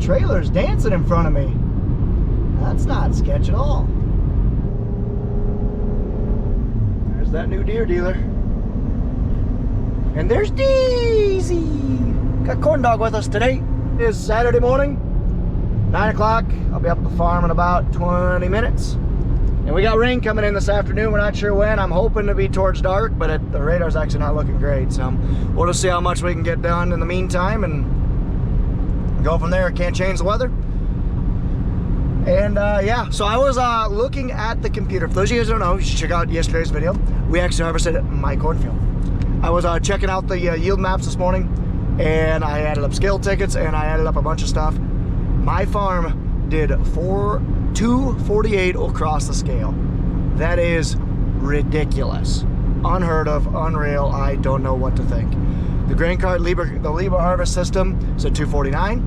trailer's dancing in front of me. That's not sketch at all. There's that new Deere dealer. And there's Daisy. Got Corn Dog with us today. It is Saturday morning, 9 o'clock. I'll be up at the farm in about 20 minutes. And we got rain coming in this afternoon. We're not sure when. I'm hoping to be towards dark, but the radar's actually not looking great. So we'll just see how much we can get done in the meantime and go from there. Can't change the weather. And yeah, so I was looking at the computer. For those of you guys who don't know, you should check out yesterday's video. We actually harvested my cornfield. I was checking out the yield maps this morning, and I added up scale tickets, and I added up a bunch of stuff. My farm did 248 across the scale. That is ridiculous. Unheard of, unreal. I don't know what to think. The grain cart, the Libre harvest system said 249.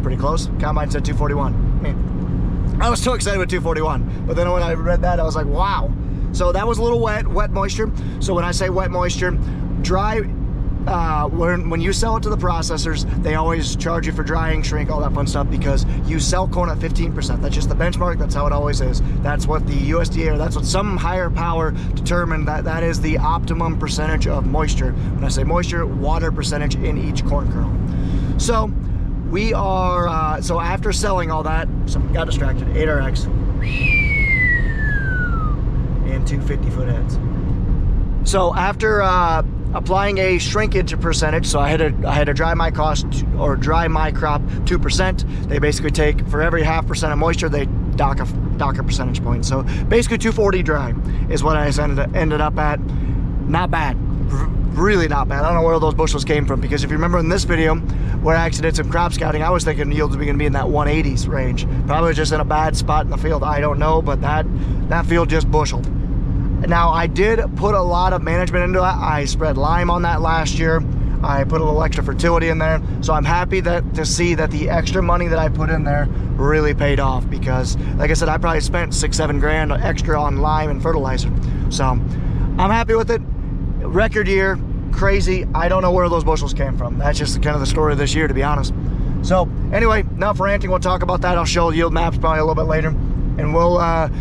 Pretty close. Combine said 241. I was so excited with 241, but then when I read that, I was like, wow. So that was a little wet moisture. So when I say wet moisture, dry, when you sell it to the processors, they always charge you for drying, shrink, all that fun stuff, because you sell corn at 15%. That's just the benchmark. That's how it always is. That's what the USDA, or that's what some higher power determined, that is the optimum percentage of moisture. When I say moisture, water percentage in each corn kernel. So we are, so after selling all that, something got distracted, 8RX, and two 50-foot heads. So after applying a shrinkage percentage, so I had to dry my crop 2%. They basically take, for every 0.5% of moisture, they dock a percentage point. So basically 240 dry is what I ended up at. Not bad, really not bad. I don't know where those bushels came from, because if you remember in this video where I actually did some crop scouting, I was thinking yields were going to be in that 180s range. Probably just in a bad spot in the field. I don't know, but that field just busheled. Now, I did put a lot of management into that. I spread lime on that last year. I put a little extra fertility in there. So I'm happy to see that the extra money that I put in there really paid off, because like I said, I probably spent $6-7 grand extra on lime and fertilizer. So I'm happy with it. Record year, crazy. I don't know where those bushels came from. That's just kind of the story of this year, to be honest. So anyway, enough ranting. We'll talk about that. I'll show yield maps probably a little bit later. And we'll,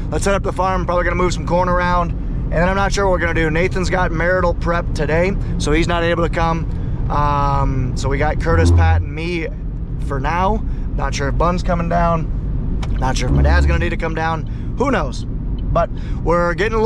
let's head up to the farm. Probably gonna move some corn around. And then I'm not sure what we're gonna do. Nathan's got marital prep today, so he's not able to come. So we got Curtis, Pat, and me for now. Not sure if Bun's coming down. Not sure if my dad's gonna need to come down. Who knows? But we're getting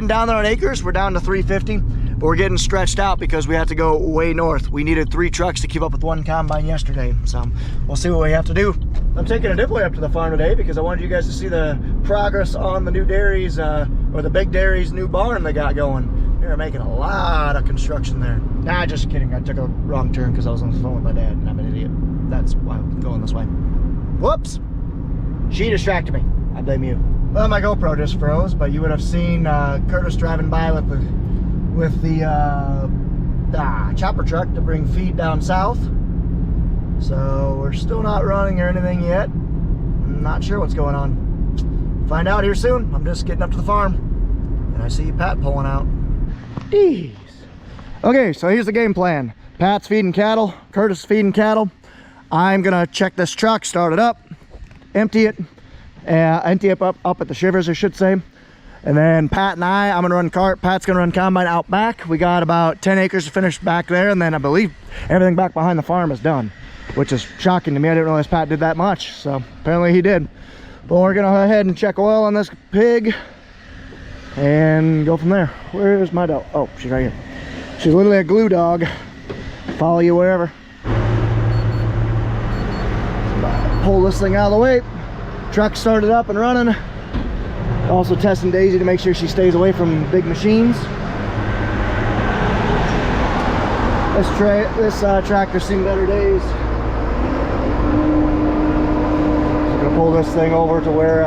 down there on acres. We're down to 350, but we're getting stretched out because we have to go way north. We needed 3 trucks to keep up with 1 combine yesterday. So we'll see what we have to do. I'm taking a dipway up to the farm today because I wanted you guys to see the progress on the new dairies, or the big dairies new barn they got going. They're making a lot of construction there. Nah, just kidding. I took a wrong turn because I was on the phone with my dad and I'm an idiot. That's why I'm going this way. Whoops. She distracted me. I blame you. Well, my GoPro just froze, but you would have seen Curtis driving by with the chopper truck to bring feed down south. So we're still not running or anything yet. I'm not sure what's going on. Find out here soon. I'm just getting up to the farm, and I see Pat pulling out. Jeez. Okay, so here's the game plan. Pat's feeding cattle, Curtis is feeding cattle. I'm gonna check this truck, start it up, empty it, empty it up at the shivers, I should say. And then Pat and I'm gonna run cart, Pat's gonna run combine out back. We got about 10 acres to finish back there, and then I believe everything back behind the farm is done, which is shocking to me. I didn't realize Pat did that much, so apparently he did. But we're gonna go ahead and check oil on this pig and go from there. Where's my dog? Oh, she's right here. She's literally a glue dog. Follow you wherever. Pull this thing out of the way. Truck started up and running. Also testing Daisy to make sure she stays away from big machines. This tractor's seen better days. Just gonna pull this thing over to where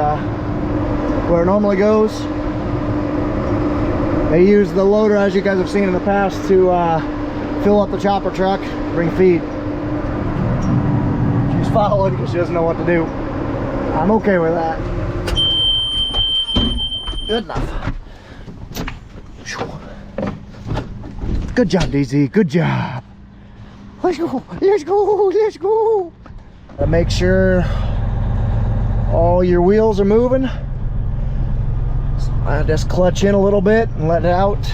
it normally goes. They use the loader, as you guys have seen in the past, to fill up the chopper truck, bring feed. She's following because she doesn't know what to do. I'm okay with that. Good enough. Good job, Daisy. Good job. Let's go. Let's go. Let's go. Make sure all your wheels are moving. So I just clutch in a little bit and let it out.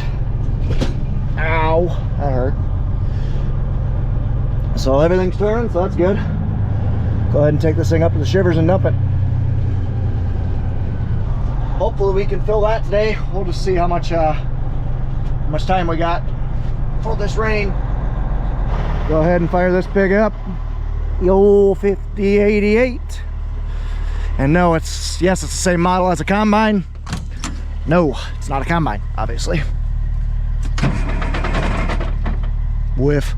Ow, that hurt. So everything's turning, so that's good. Go ahead and take this thing up to the shivers and dump it. Hopefully we can fill that today. We'll just see how much time we got for this rain. Go ahead and fire this pig up. The old 5088. And no, yes, it's the same model as a combine. No, it's not a combine, obviously. Whiff.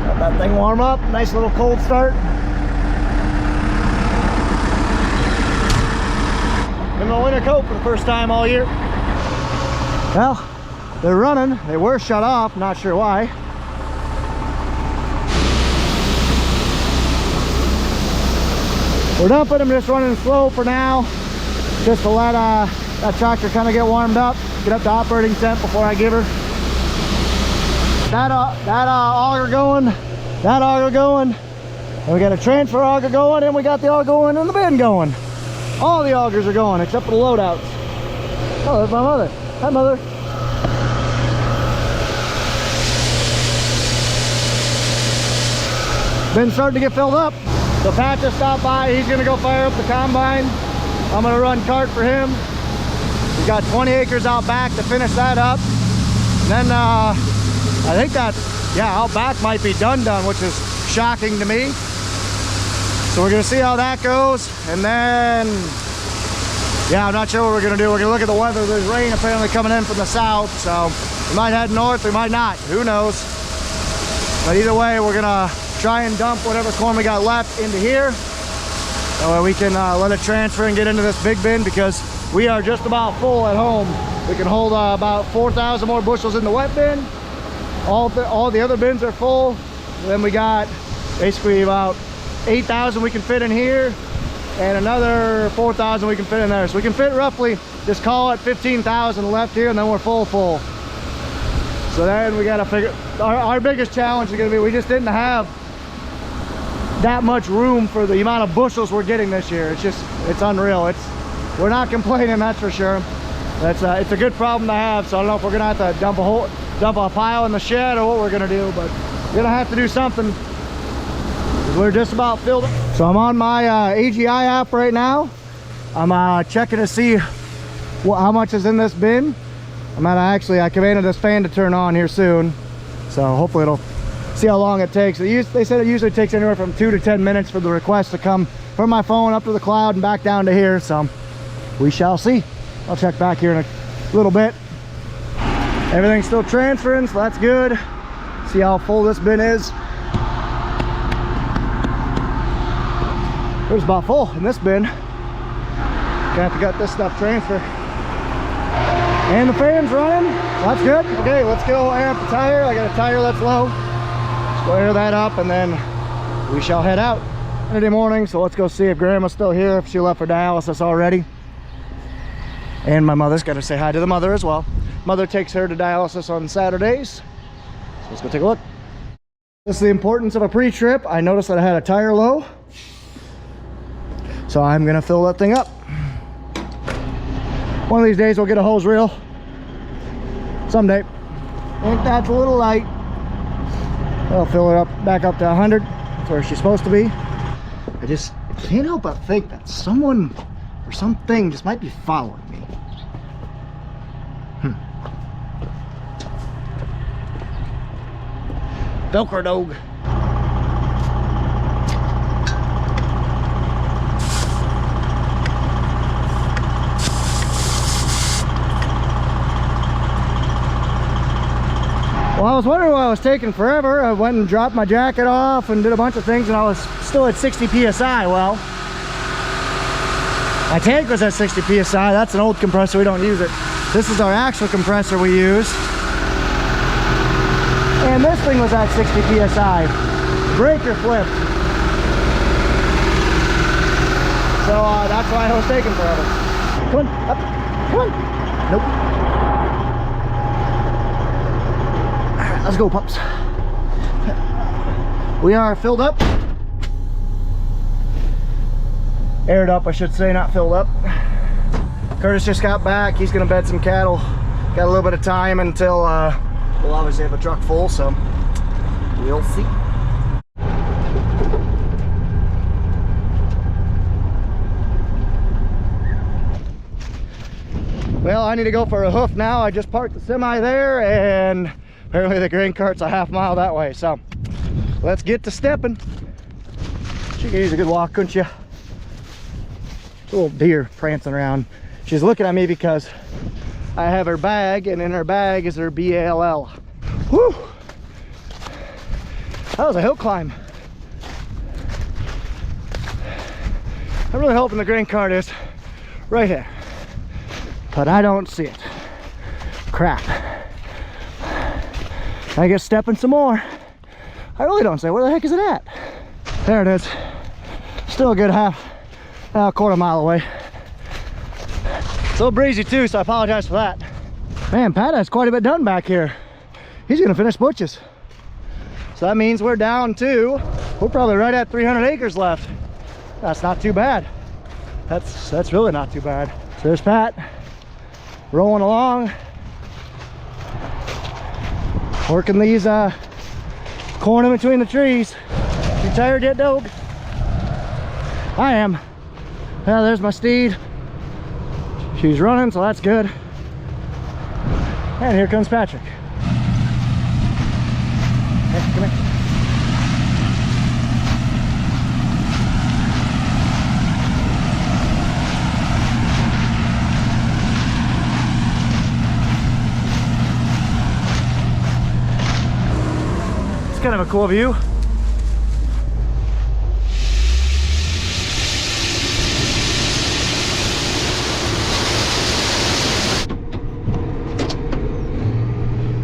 Got that thing warm up. Nice little cold start. In my winter coat for the first time all year. Well, they're running. They were shut off, not sure why. We're dumping them, just running slow for now, just to let that tractor kind of get warmed up, get up to operating temp before I give her. That auger going, that auger going, and we got a transfer auger going, and we got the auger going and the bin going. All the augers are going except for the loadouts. Oh, there's my mother. Hi, Mother. Bin's starting to get filled up. So Pat just stopped by. He's gonna go fire up the combine. I'm gonna run cart for him. We've got 20 acres out back to finish that up. And then I think that, yeah, out back might be done, which is shocking to me. So we're gonna see how that goes. And then, yeah, I'm not sure what we're gonna do. We're gonna look at the weather. There's rain apparently coming in from the south. So we might head north, we might not, who knows. But either way, we're gonna try and dump whatever corn we got left into here. That way we can let it transfer and get into this big bin, because we are just about full at home. We can hold about 4,000 more bushels in the wet bin. All the other bins are full. And then we got basically about 8,000 we can fit in here, and another 4,000 we can fit in there. So we can fit roughly, just call it 15,000 left here, and then we're full. So then we gotta figure, our biggest challenge is gonna be, we just didn't have that much room for the amount of bushels we're getting this year. It's unreal. We're not complaining, that's for sure. It's a good problem to have. So I don't know if we're gonna have to dump a pile in the shed or what we're gonna do, but we're gonna have to do something. We're just about filled up. So I'm on my AGI app right now. I'm checking to see how much is in this bin. I commanded this fan to turn on here soon, so hopefully it'll see how long it takes. They said it usually takes anywhere from 2 to 10 minutes for the request to come from my phone up to the cloud and back down to here, so we shall see. I'll check back here in a little bit. Everything's still transferring, so that's good. See how full this bin is. It was about full in this bin. Gonna have to get this stuff transferred. And the fan's running, so that's good. Okay, let's go air up the tire. I got a tire that's low. Let's go air that up, and then we shall head out. Saturday morning, so let's go see if Grandma's still here, if she left for dialysis already. And my mother's got to say hi to the mother as well. Mother takes her to dialysis on Saturdays. So let's go take a look. This is the importance of a pre-trip. I noticed that I had a tire low, so I'm gonna fill that thing up. One of these days we'll get a hose reel. Someday. I think that's a little light. I'll fill it up back up to 100. That's where she's supposed to be. I just can't help but think that someone or something just might be following me. Velcro dog. Well, I was wondering why I was taking forever. I went and dropped my jacket off and did a bunch of things, and I was still at 60 psi. Well, my tank was at 60 psi. That's an old compressor, we don't use it. This is our actual compressor we use. And this thing was at 60 psi. Breaker flipped. So that's why I was taking forever. Come on, up, come on. Nope. Let's go, pups. We are filled up. Aired up, I should say, not filled up. Curtis just got back. He's gonna bed some cattle. Got a little bit of time until we'll obviously have a truck full, so we'll see. Well, I need to go for a hoof now. I just parked the semi there, and apparently the grain cart's a half mile that way, so let's get to stepping. She could use a good walk, couldn't you? It's a little deer prancing around. She's looking at me because I have her bag, and in her bag is her BALL. Whew! That was a hill climb. I'm really hoping the grain cart is right here, but I don't see it. Crap. I guess stepping some more. I really don't say. Where the heck is it at? There it is. Still a good quarter mile away. It's a little breezy too, so I apologize for that. Man, Pat has quite a bit done back here. He's gonna finish butches. So that means we're down to, we're probably right at 300 acres left. That's not too bad. That's really not too bad. So there's Pat, rolling along, working these corn in between the trees. You tired yet, dog? I am. Yeah, there's my steed. She's running, so that's good. And here comes Patrick. Hey, come here. It's kind of a cool view.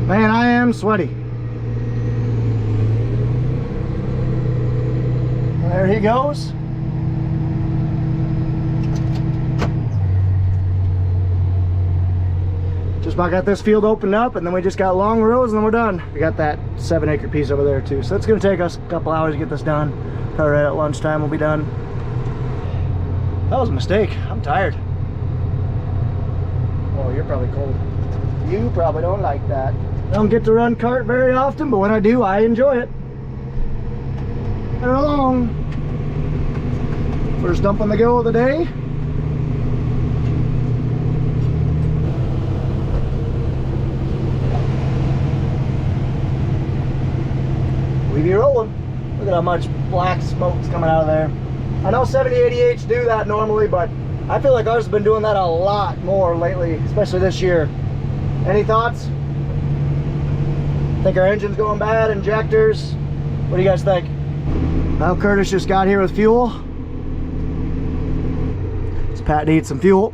Man, I am sweaty. There he goes. Just about got this field opened up, and then we just got long rows, and then we're done. We got that 7-acre piece over there too, so it's gonna take us a couple hours to get this done. Probably right at lunchtime we'll be done. That was a mistake. I'm tired. Oh, you're probably cold. You probably don't like that. I don't get to run cart very often, but when I do, I enjoy it. They're along. First dump on the go of the day. We be rolling. Look at how much black smoke's coming out of there. I know 70/80H do that normally, but I feel like ours has been doing that a lot more lately, especially this year. Any thoughts? Think our engine's going bad, injectors? What do you guys think? Well, Curtis just got here with fuel. So Pat needs some fuel.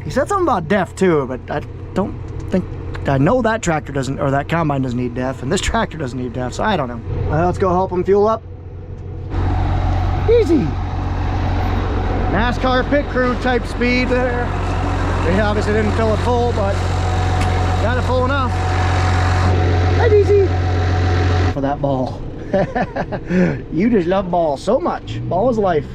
He said something about DEF too, but I don't think, I know that tractor doesn't, or that combine doesn't need DEF, and this tractor doesn't need DEF, so I don't know. Well, let's go help him fuel up. Easy. NASCAR pit crew type speed there. We obviously didn't fill it full, but got it full enough. Right, easy. For that ball. You just love ball so much. Ball is life.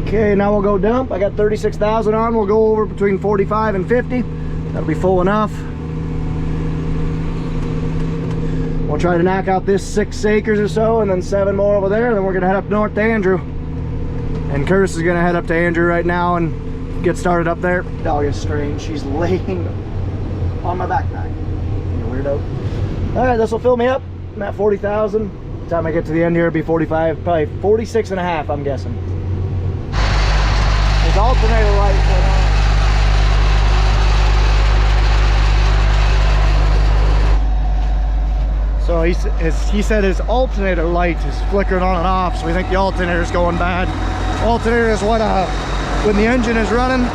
Okay, now we'll go dump. I got 36,000 on. We'll go over between 45 and 50. That'll be full enough. We'll try to knock out this 6 acres or so, and then 7 more over there. Then we're gonna head up north to Andrew. And Curtis is gonna head up to Andrew right now and get started up there. Dog is strange. She's laying on my backpack. You weirdo. All right, this will fill me up. I'm at 40,000. By the time I get to the end here, it'll be 45, probably 46 and a half, I'm guessing. There's alternator lights going on. So he said his alternator light is flickering on and off, so we think the alternator is going bad. Alternator is what, when the engine is running,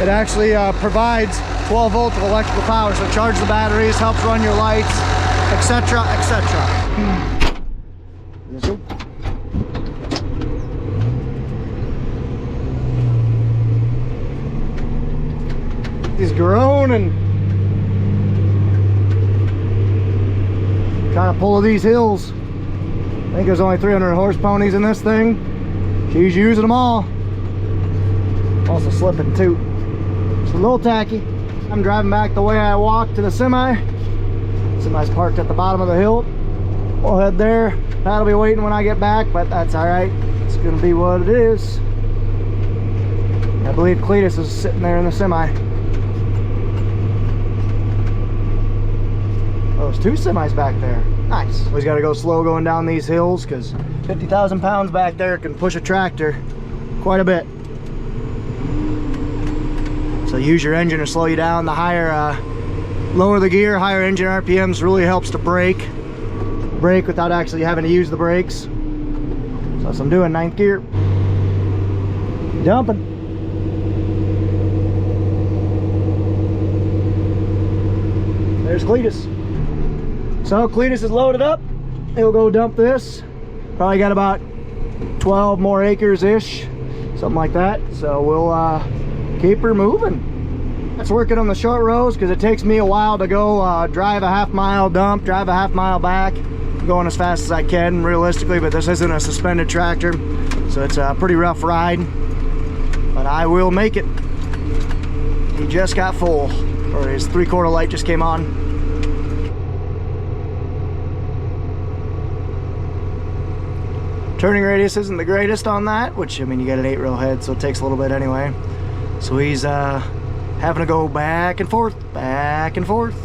it actually provides 12 volts of electrical power, so it charges the batteries, helps run your lights, etc., etc. groaning. Trying to pull these hills. I think there's only 300 horse ponies in this thing. She's using them all. Also slipping too. It's a little tacky. I'm driving back the way I walked to the semi. Semi's parked at the bottom of the hill. We'll head there. That'll be waiting when I get back, but that's all right. It's gonna be what it is. I believe Cletus is sitting there in the semi. Oh, there's 2 semis back there. Nice. Always got to go slow going down these hills because 50,000 pounds back there can push a tractor quite a bit. So use your engine to slow you down. The higher, lower the gear, higher engine RPMs really helps to brake without actually having to use the brakes. So that's what I'm doing, 9th gear. Dumping. There's Cletus. So Cletus is loaded up. He'll go dump this. Probably got about 12 more acres-ish, something like that. So we'll keep her moving. That's working on the short rows because it takes me a while to go drive a half-mile dump, drive a half-mile back. I'm going as fast as I can realistically, but this isn't a suspended tractor, so it's a pretty rough ride. But I will make it. He just got full, or his 3/4 light just came on. Turning radius isn't the greatest on that, which, I mean, you got an 8-row head, so it takes a little bit anyway. So he's having to go back and forth, back and forth.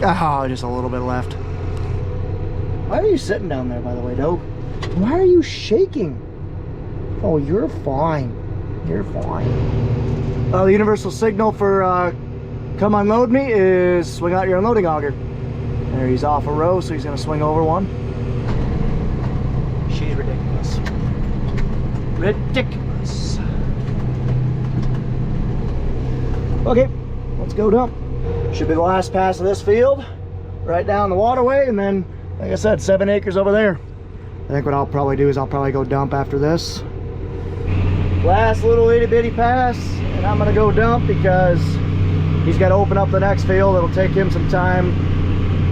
Oh, just a little bit left. Why are you sitting down there, by the way, Dope? Why are you shaking? Oh, you're fine. You're fine. The universal signal for come unload me is swing out your unloading auger. There, he's off a row, so he's gonna swing over one. She's ridiculous. Ridiculous. Okay, let's go dump. Should be the last pass of this field, right down the waterway, and then, like I said, 7 acres over there. I think what I'll probably do is I'll probably go dump after this. Last little itty bitty pass, and I'm gonna go dump because he's got to open up the next field. It'll take him some time.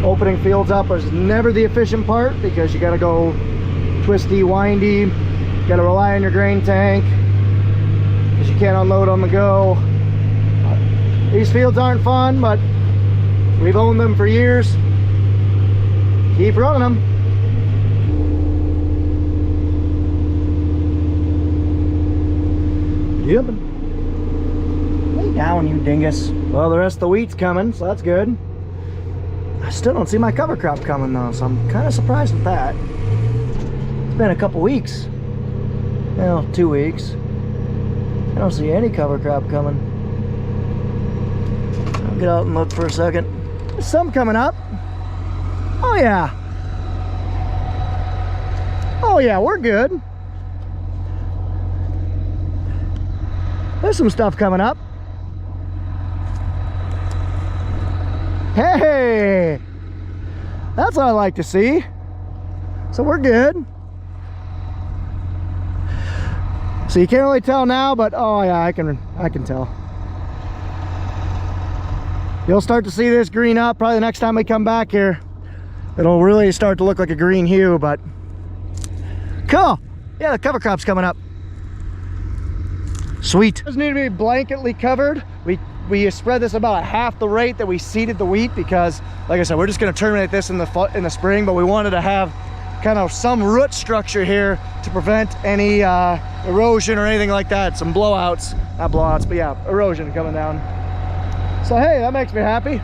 Opening fields up is never the efficient part because you got to go twisty, windy. You got to rely on your grain tank because you can't unload on the go. These fields aren't fun, but we've owned them for years. Keep running them. Yep. Lay down, you dingus. Well, the rest of the wheat's coming, so that's good. I still don't see my cover crop coming though, so I'm kind of surprised with that. It's been a couple weeks. Well, 2 weeks. I don't see any cover crop coming. I'll get out and look for a second. There's some coming up. Oh yeah. Oh yeah, we're good. There's some stuff coming up. Hey, that's what I like to see. So we're good. So you can't really tell now, but oh yeah, I can tell. You'll start to see this green up probably the next time we come back here. It'll really start to look like a green hue, but cool. Yeah, the cover crop's coming up. Sweet. Doesn't need to be blanketly covered. We spread this about half the rate that we seeded the wheat because, like I said, we're just going to terminate this in the spring, but we wanted to have kind of some root structure here to prevent any erosion or anything like that. Some blowouts, not blowouts, but yeah, erosion coming down. So hey, that makes me happy.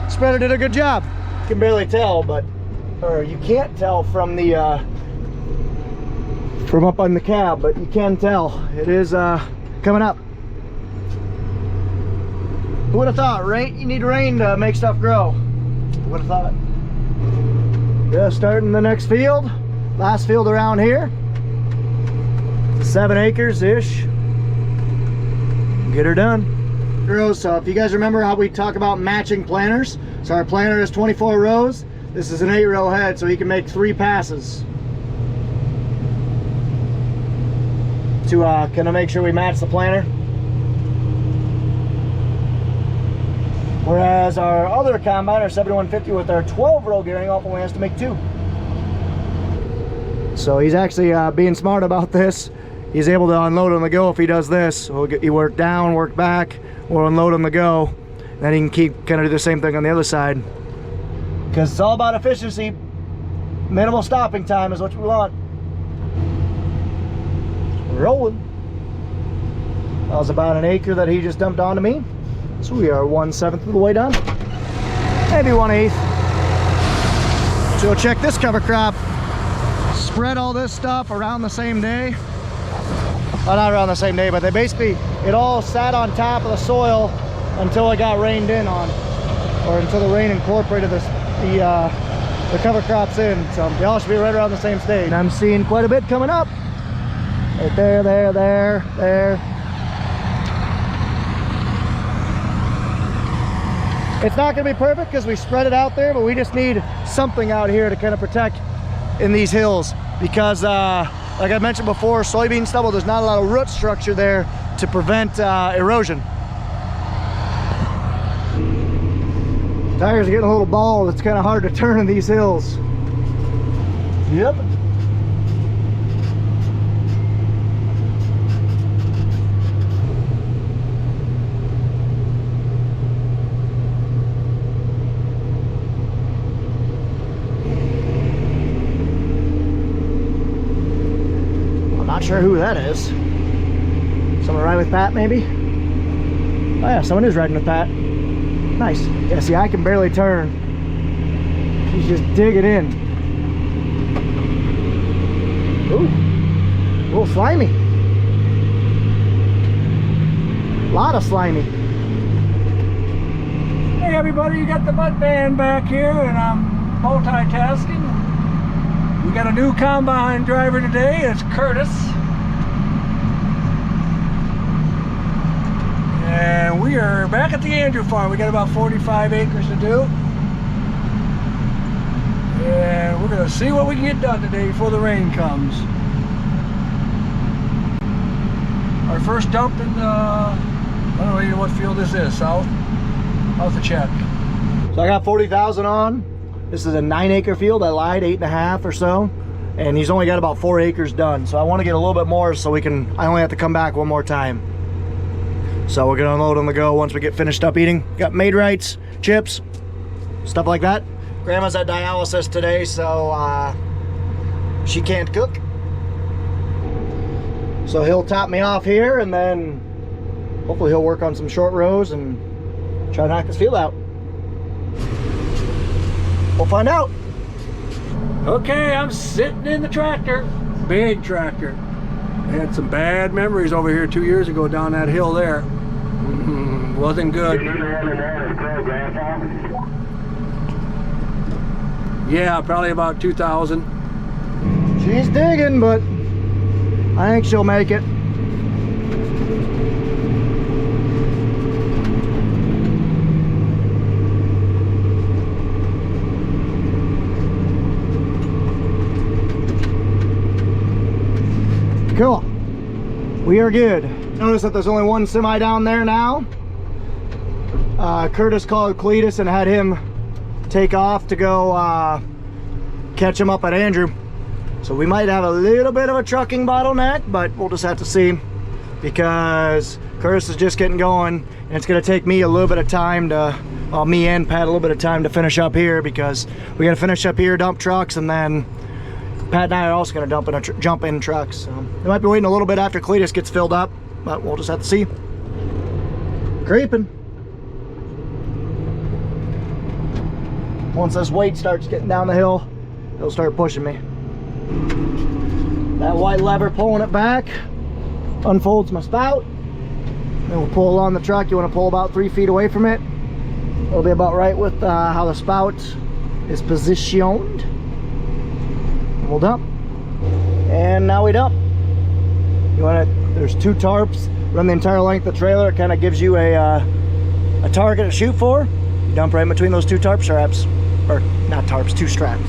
Spreader did a good job. You can barely tell, but, or you can't tell from the from up on the cab, but you can tell it is coming up. Who would have thought, rain? You need rain to make stuff grow. Who would have thought? Yeah, starting the next field. Last field around here. 7 acres-ish. Get her done. So if you guys remember how we talk about matching planters. So our planter is 24 rows. This is an 8-row head, so he can make 3 passes. to kind of make sure we match the planter. Whereas our other combine, our 7150 with our 12-row gearing, only has to make 2. So he's actually being smart about this. He's able to unload on the go if he does this. So he work down, work back, or unload on the go. Then he can keep kind of do the same thing on the other side. Because it's all about efficiency. Minimal stopping time is what we want. Rolling. That was about an acre that he just dumped onto me. So we are 1/7 of the way done. Maybe 1/8. So we'll check this cover crop. Spread all this stuff around the same day. Well, not around the same day, but they basically, it all sat on top of the soil until it got rained in on, or until the rain incorporated the cover crops in. So they all should be right around the same stage. And I'm seeing quite a bit coming up. Right there, there. It's not going to be perfect because we spread it out there, but we just need something out here to kind of protect in these hills because like I mentioned before, soybean stubble, there's not a lot of root structure there to prevent erosion. Tires are getting a little bald. It's kind of hard to turn in these hills. Yep. Not sure who that is. Someone riding with Pat, maybe? Oh yeah, someone is riding with Pat. Nice. Yeah, see, I can barely turn. She's just digging in. Ooh, a little slimy. A lot of slimy. Hey everybody, you got the mud band back here and I'm multitasking. We got a new combine driver today. It's Curtis. And we are back at the Andrew farm. We got about 45 acres to do. And we're going to see what we can get done today before the rain comes. Our first dump in I don't know even what field this is, south of Chet. So I got 40,000 on. This is a 9-acre field. I lied, 8.5 or so, and he's only got about 4 acres done. So I want to get a little bit more so we can. I only have to come back one more time. So we're gonna unload on the go once we get finished up eating. Got Maid-Rites, chips, stuff like that. Grandma's at dialysis today, so she can't cook. So he'll top me off here, and then hopefully he'll work on some short rows and try to knock this field out. We'll find out. Okay, I'm sitting in the tractor. Big tractor. I had some bad memories over here 2 years ago down that hill there. Wasn't good. Yeah, probably about 2,000. She's digging, but I think she'll make it. Cool. We are good. Notice that there's only one semi down there now. Curtis called Cletus and had him take off to go catch him up at Andrew. So we might have a little bit of a trucking bottleneck, but we'll just have to see because Curtis is just getting going and it's going to take me a little bit of time to, well, me and Pat a little bit of time to finish up here because we got to finish up here, dump trucks, and then Pat and I are also going to jump in trucks. So we might be waiting a little bit after Cletus gets filled up, but we'll just have to see. Creeping. Once this weight starts getting down the hill, it'll start pushing me. That white lever pulling it back unfolds my spout. Then we'll pull on the truck. You want to pull about 3 feet away from it. It'll be about right with how the spout is positioned. We'll dump. And now we dump. You want to, there's 2 tarps, run the entire length of the trailer. It kind of gives you a target to shoot for. You dump right in between those 2 tarp straps. Or not tarps, 2 straps.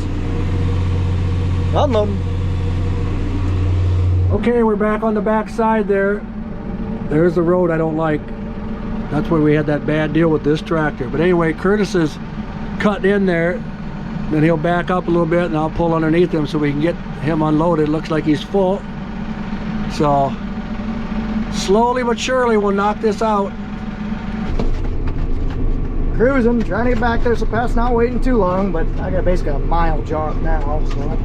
Unloading. Okay, we're back on the back side there. There's the road I don't like. That's where we had that bad deal with this tractor. But anyway, Curtis is cutting in there. Then he'll back up a little bit and I'll pull underneath him so we can get him unloaded. Looks like he's full. So slowly but surely we'll knock this out. Cruising, trying to get back there so Pat's not waiting too long, but I got basically a mile jaunt now, so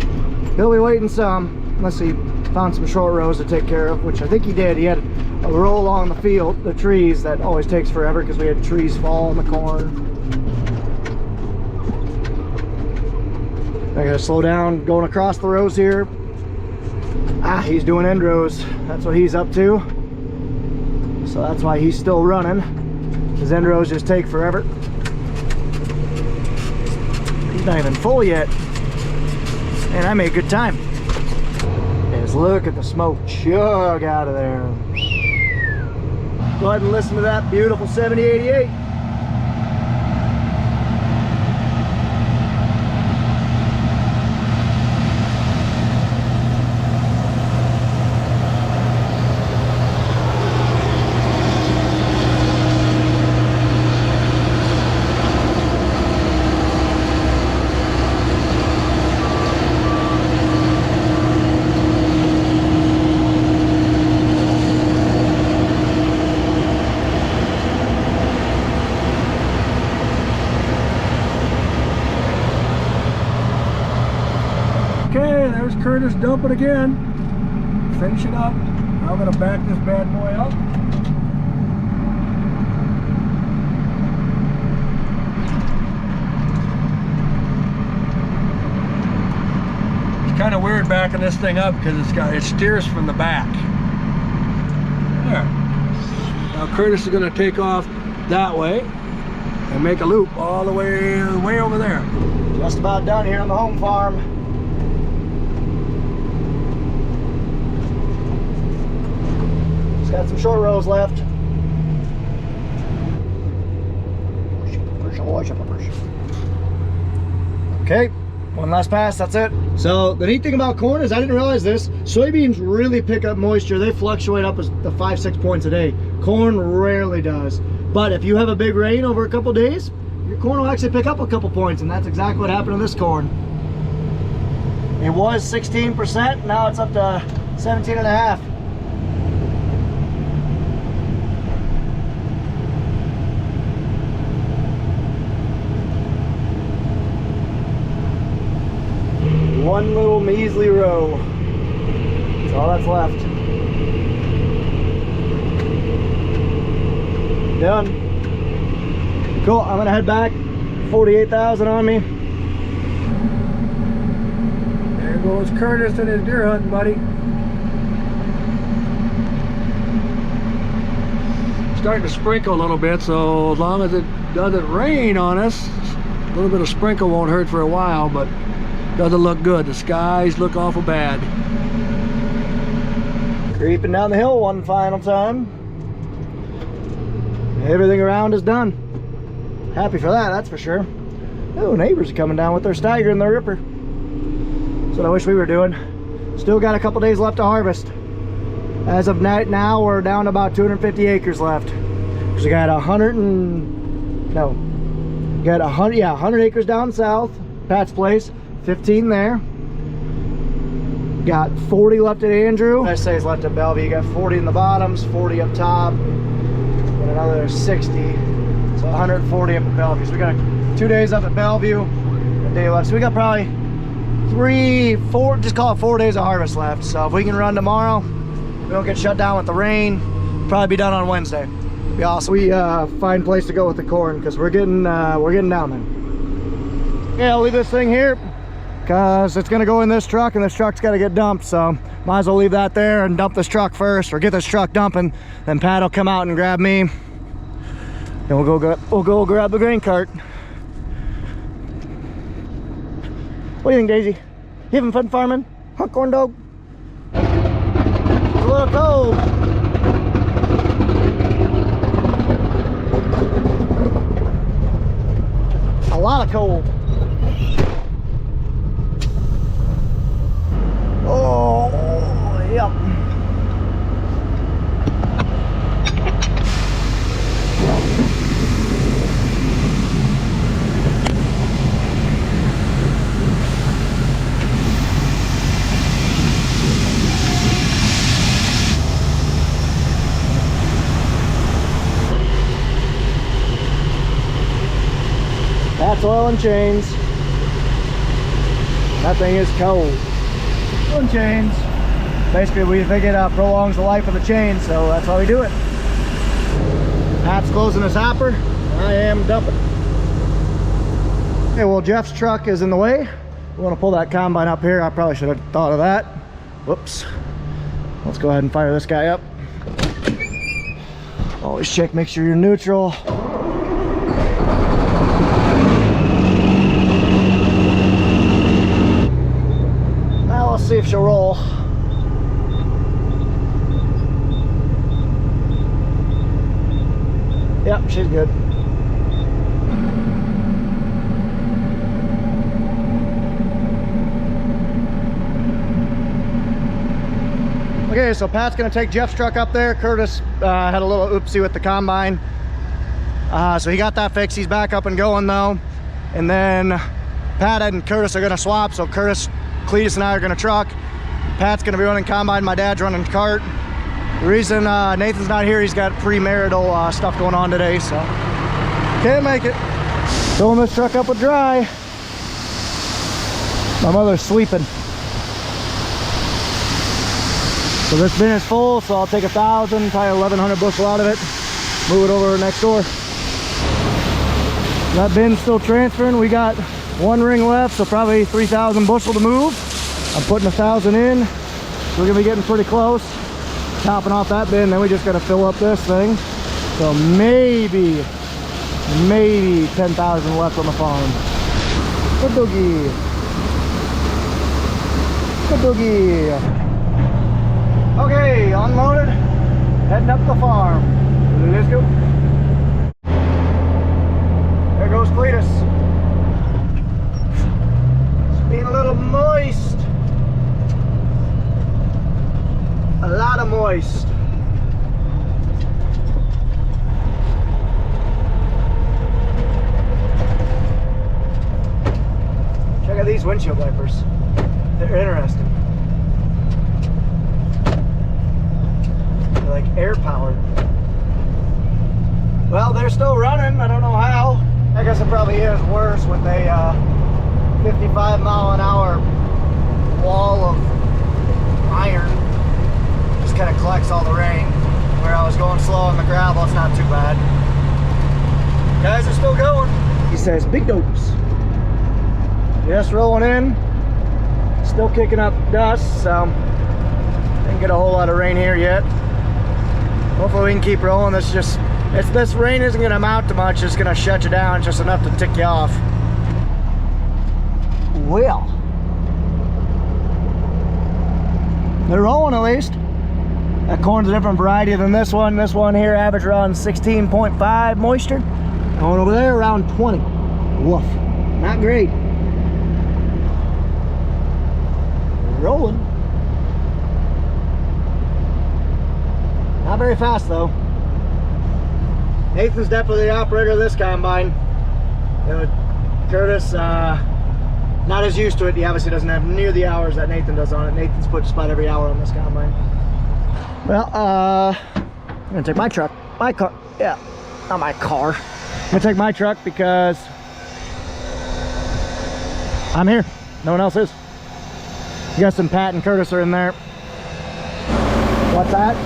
he'll be waiting some, unless he found some short rows to take care of, which I think he did. He had a row along the field, the trees, that always takes forever because we had trees fall in the corn. I gotta slow down going across the rows here. He's doing end rows. That's what he's up to. So that's why he's still running. His end rows just take forever. He's not even full yet. And I made good time. Just look at the smoke chug out of there. Go ahead and listen to that beautiful 7088. Okay, there's Curtis dumping again. Finishing up. Now I'm gonna back this bad boy up. It's kind of weird backing this thing up because it steers from the back. There. Now Curtis is gonna take off that way and make a loop all the way over there. Just about done here on the home farm. Got some short rows left. Okay, one last pass, that's it. So the neat thing about corn is I didn't realize this. Soybeans really pick up moisture. They fluctuate up as the 5-6 points a day. Corn rarely does. But if you have a big rain over a couple days, your corn will actually pick up a couple points, and that's exactly what happened to this corn. It was 16%, now it's up to 17.5. One little measly row. That's all that's left. Done. Cool, I'm gonna head back. 48,000 on me. There goes Curtis and his deer hunting buddy. Starting to sprinkle a little bit, so as long as it doesn't rain on us, a little bit of sprinkle won't hurt for a while, but doesn't look good. The skies look awful bad. Creeping down the hill one final time. Everything around is done. Happy for that, that's for sure. Oh, neighbors are coming down with their Steiger and their Ripper. That's what I wish we were doing. Still got a couple days left to harvest. As of now, we're down to about 250 acres left. So we got 100 acres down south, Pat's place. 15 there. Got 40 left at Andrew. I say it's left at Bellevue. You got 40 in the bottoms, 40 up top, and another 60. So 140 up at Bellevue. So we got 2 days up at Bellevue, a day left. So we got probably 3, 4, just call it 4 days of harvest left. So if we can run tomorrow, we don't get shut down with the rain, we'll probably be done on Wednesday. Be awesome. We find a place to go with the corn because we're getting down there. Yeah, I'll leave this thing here because it's going to go in this truck and this truck's got to get dumped, so might as well leave that there and dump this truck first, or get this truck dumping, then Pat will come out and grab me, and we'll go grab the grain cart. What do you think, Daisy? You having fun farming? Huh, corn dog? It's a little cold. A lot of cold. Oh, yep. That's oil and chains. That thing is cold. Oil and chains. Basically, we think it prolongs the life of the chain, so that's why we do it. Pat's closing his hopper. I am dumping. Okay, well, Jeff's truck is in the way. We want to pull that combine up here. I probably should have thought of that. Whoops. Let's go ahead and fire this guy up. Always check, make sure you're neutral. Now let's see if she'll roll. Yep, she's good. Okay, so Pat's gonna take Jeff's truck up there. Curtis had a little oopsie with the combine. So he got that fixed. He's back up and going though. And then Pat and Curtis are gonna swap. So Curtis, Cletus and I are gonna truck. Pat's gonna be running combine, my dad's running cart. The reason Nathan's not here, he's got premarital stuff going on today, so can't make it. Filling this truck up with dry. My mother's sweeping. So this bin is full, so I'll take 1,000, probably 1,100 bushel out of it, move it over next door. That bin's still transferring. We got one ring left, so probably 3,000 bushel to move. I'm putting 1,000 in. So we're gonna be getting pretty close. Topping off that bin, then we just gotta fill up this thing. So maybe 10,000 left on the farm. Good doogie. Good doogie. Okay, unloaded, heading up the farm. Let's go. There goes Cletus. It's being a little moist. A lot of moist. Check out these windshield wipers. They're interesting. They're like air powered. Well, they're still running. I don't know how. I guess it probably is worse with a 55-mile-an-hour wall of iron. Just kind of collects all the rain. Where I was going slow on the gravel, it's not too bad. Guys are still going. He says big dose. Just rolling in. Still kicking up dust, so didn't get a whole lot of rain here yet. Hopefully we can keep rolling. This rain isn't going to amount to much. It's going to shut you down. It's just enough to tick you off. Well, they're rolling at least. That corn's a different variety than this one. This one here average around 16.5 moisture. Going over there around 20. Woof. Not great. Rolling. Not very fast though. Nathan's definitely the operator of this combine. Curtis, not as used to it. He obviously doesn't have near the hours that Nathan does on it. Nathan's put just about every hour on this combine. Well, I'm gonna take my truck. My car. Yeah, not my car. I'm gonna take my truck because I'm here. No one else is. Guessing Pat and Curtis are in there. What's that? Are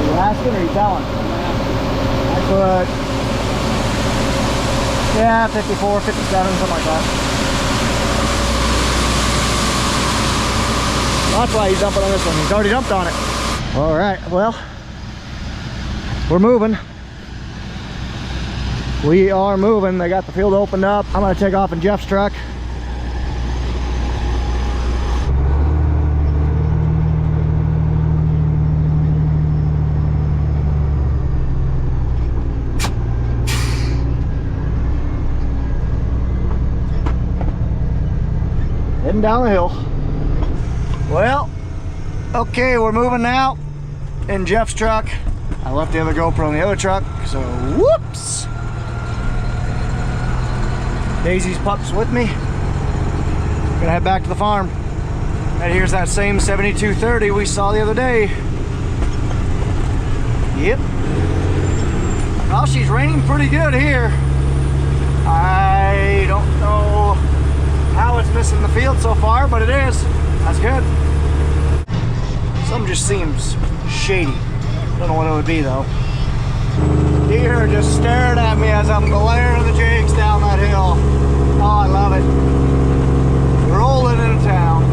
you asking or are you telling? I put, yeah, 54, 57, something like that. That's why he's dumping on this one. He's already dumped on it. All right, well, we're moving. We are moving. They got the field opened up. I'm gonna take off in Jeff's truck. Heading down the hill. Well, okay, we're moving now in Jeff's truck. I left the other GoPro in the other truck, so whoops. Daisy's pups with me. Gonna head back to the farm. And here's that same 7230 we saw the other day. Yep. Well, she's raining pretty good here. I don't know how it's missing the field so far, but it is. That's good. Something just seems shady. Don't know what it would be though. Deer are just staring at me as I'm glaring the jigs down that hill. Oh, I love it. Rolling into town.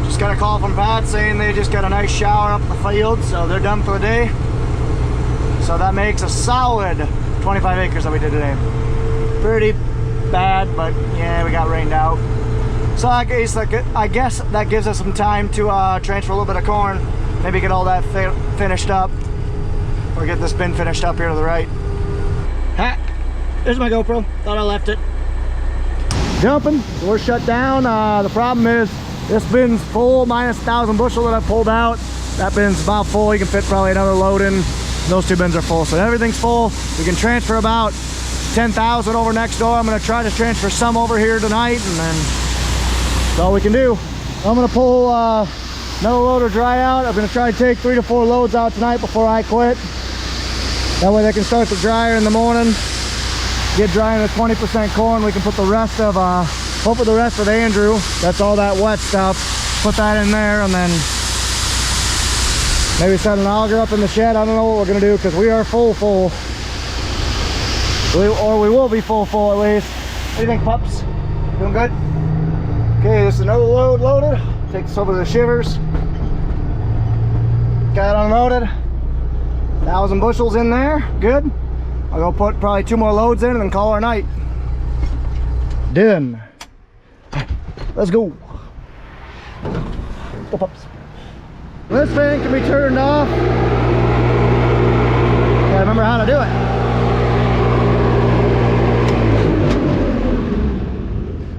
Just got a call from Pat saying they just got a nice shower up the field, so they're done for the day. So that makes a solid 25 acres that we did today. Pretty bad, but yeah, we got rained out. So I guess that gives us some time to transfer a little bit of corn. Maybe get all that finished up, or get this bin finished up here to the right. Ha! There's my GoPro. Thought I left it. Jumping. We're shut down. The problem is this bin's full, minus 1,000 bushel that I pulled out. That bin's about full. You can fit probably another load in. Those two bins are full, so everything's full. We can transfer about 10,000 over next door. I'm going to try to transfer some over here tonight, and then that's all we can do. I'm going to pull another load of dry out. I'm going to try to take 3 to 4 loads out tonight before I quit. That way they can start the dryer in the morning, get drying at 20% corn. We can put the rest of hopefully the rest of Andrew, that's all that wet stuff, put that in there, and then maybe set an auger up in the shed. I don't know what we're going to do, because we are full. Or we will be full at least. What do you think, pups? Doing good? Okay, this is another load loaded. Take this over to the shivers. Got it unloaded. 1,000 bushels in there. Good. I'll go put probably 2 more loads in and then call our night. Done. Let's go. Go, pups. This thing can be turned off. Gotta remember how to do it.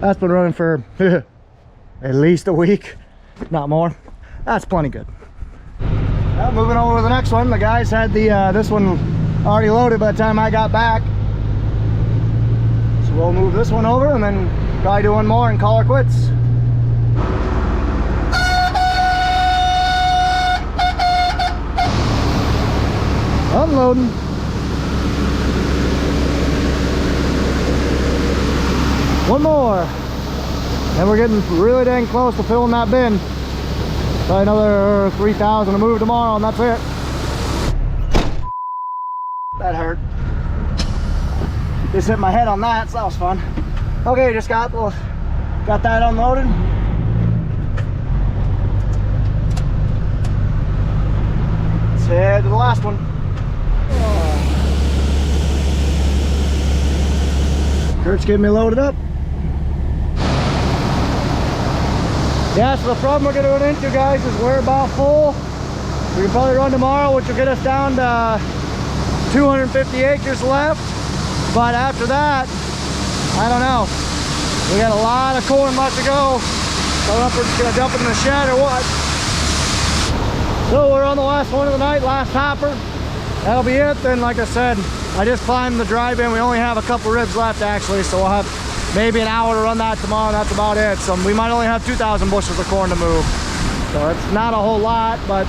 That's been running for at least a week, not more. That's plenty good. Well, moving over to the next one. The guys had the this one already loaded by the time I got back. So we'll move this one over and then probably do one more and call her quits. Unloading. One more. And we're getting really dang close to filling that bin. Probably another 3,000 to move tomorrow, and that's it. That hurt. Just hit my head on that, so that was fun. Okay, just got that unloaded. Let's head to the last one. Kurt's getting me loaded up. Yeah, so the problem we're going to run into, guys, is we're about full. We can probably run tomorrow, which will get us down to 250 acres left. But after that, I don't know. We got a lot of corn left to go. I don't know if we're just going to dump it in the shed or what. So we're on the last one of the night, last hopper. That'll be it. Then, like I said, I just climbed the dry bin. We only have a couple ribs left, actually, so we'll have maybe an hour to run that tomorrow, and that's about it. So we might only have 2,000 bushels of corn to move. So it's not a whole lot, but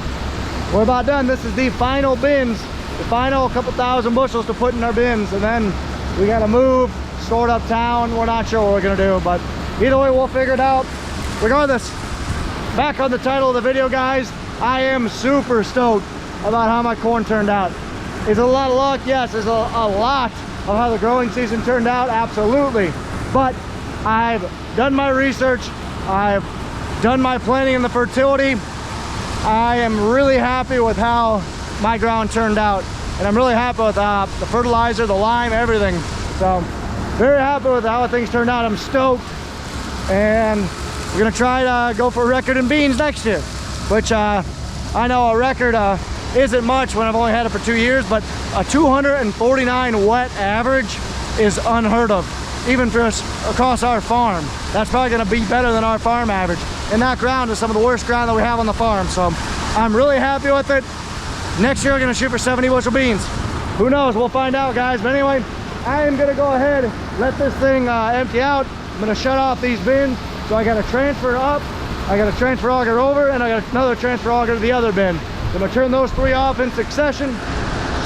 we're about done. This is the final bins, the final couple thousand bushels to put in our bins, and then we got to move, store it uptown. We're not sure what we're going to do, but either way, we'll figure it out. Regardless, back on the title of the video, guys, I am super stoked about how my corn turned out. Is it a lot of luck? Yes. Is it a lot of how the growing season turned out? Absolutely. But I've done my research, I've done my planning in the fertility. I am really happy with how my ground turned out, and I'm really happy with the fertilizer, the lime, everything. So very happy with how things turned out. I'm stoked, and we're gonna try to go for a record in beans next year, which I know a record isn't much when I've only had it for 2 years, but a 249 wet average is unheard of, even for us across our farm. That's probably going to be better than our farm average, and that ground is some of the worst ground that we have on the farm. So I'm really happy with it. Next year we're going to shoot for 70 bushel beans. Who knows? We'll find out, guys. But anyway, I am going to go ahead and let this thing empty out. I'm going to shut off these bins. So I got to transfer up, I got a transfer auger over, and I got another transfer auger to the other bin. So I'm going to turn those 3 off in succession,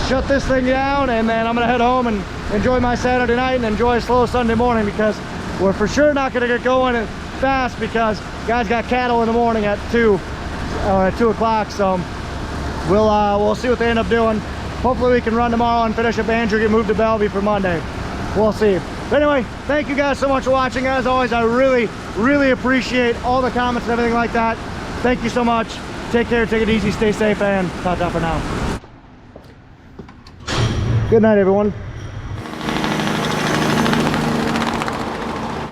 shut this thing down, and then I'm gonna head home and enjoy my Saturday night and enjoy a slow Sunday morning, because we're for sure not gonna get going fast, because guys got cattle in the morning at 2 o'clock. So we'll see what they end up doing. Hopefully we can run tomorrow and finish up Andrew, get moved to Bellevue for Monday. We'll see. But anyway, thank you guys so much for watching. As always, I really appreciate all the comments and everything like that. Thank you so much. Take care, take it easy, stay safe, and ta-ta for now. Good night, everyone.